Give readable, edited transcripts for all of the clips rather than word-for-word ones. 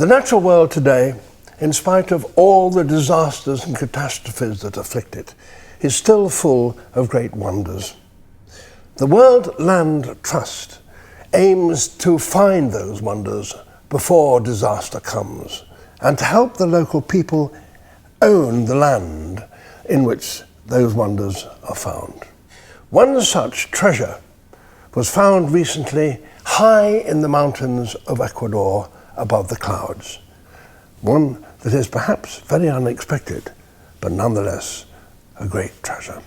The natural world today, in spite of all the disasters and catastrophes that afflict it, is still full of great wonders. The World Land Trust aims to find those wonders before disaster comes and to help the local people own the land in which those wonders are found. One such treasure was found recently high in the mountains of Ecuador above the clouds. One that is perhaps very unexpected, but nonetheless a great treasure.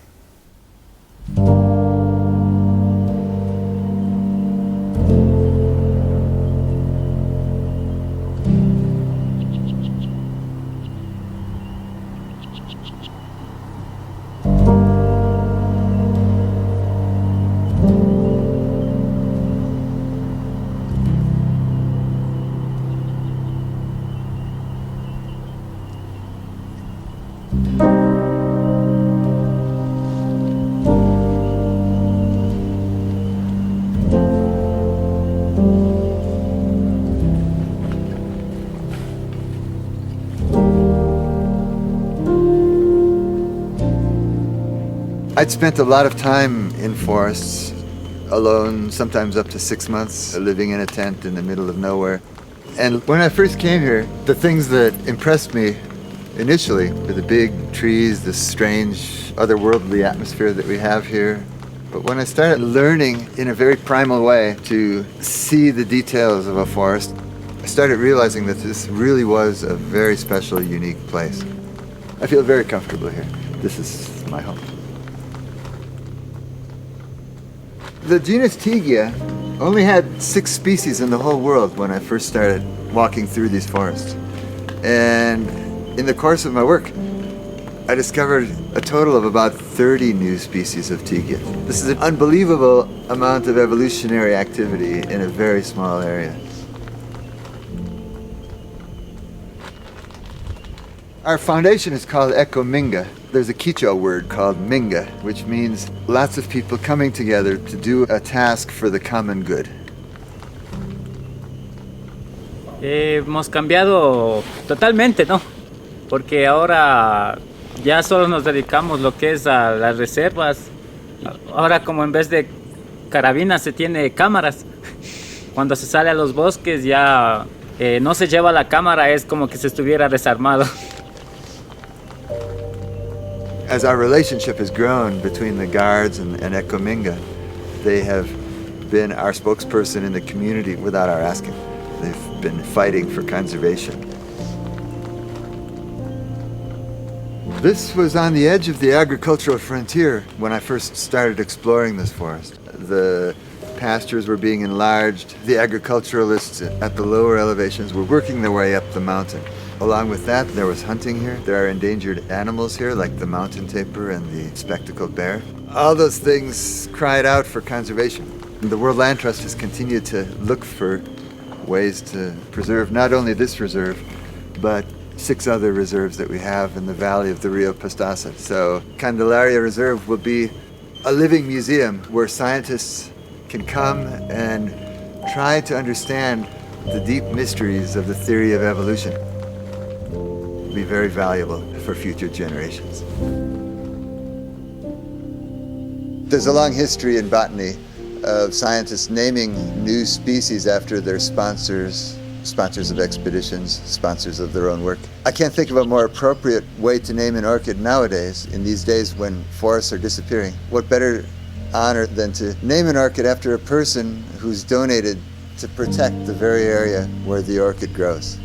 I'd spent a lot of time in forests, alone, sometimes up to 6 months, living in a tent in the middle of nowhere. And when I first came here, the things that impressed me initially were the big trees, the strange, otherworldly atmosphere that we have here. But when I started learning in a very primal way to see the details of a forest, I started realizing that this really was a very special, unique place. I feel very comfortable here. This is my home. The genus Tegia only had 6 species in the whole world when I first started walking through these forests. And in the course of my work, I discovered a total of about 30 new species of Tegia. This is an unbelievable amount of evolutionary activity in a very small area. Our foundation is called EcoMinga. There's a Quichua word called minga, which means lots of people coming together to do a task for the common good. Hemos cambiado totalmente, ¿no? Porque ahora ya solo nos dedicamos lo que es a las reservas. Ahora como en vez de carabinas se tiene cámaras. Cuando se sale a los bosques ya no se lleva la cámara, es como que se estuviera desarmado. As our relationship has grown between the guards and EcoMinga, they have been our spokesperson in the community without our asking. They've been fighting for conservation. This was on the edge of the agricultural frontier when I first started exploring this forest. The pastures were being enlarged. The agriculturalists at the lower elevations were working their way up the mountain. Along with that, there was hunting here. There are endangered animals here, like the mountain tapir and the spectacled bear. All those things cried out for conservation. And the World Land Trust has continued to look for ways to preserve not only this reserve, but 6 other reserves that we have in the valley of the Rio Pastaza. So Candelaria Reserve will be a living museum where scientists can come and try to understand the deep mysteries of the theory of evolution. Be very valuable for future generations. There's a long history in botany of scientists naming new species after their sponsors of expeditions, sponsors of their own work. I can't think of a more appropriate way to name an orchid nowadays, in these days when forests are disappearing. What better honor than to name an orchid after a person who's donated to protect the very area where the orchid grows.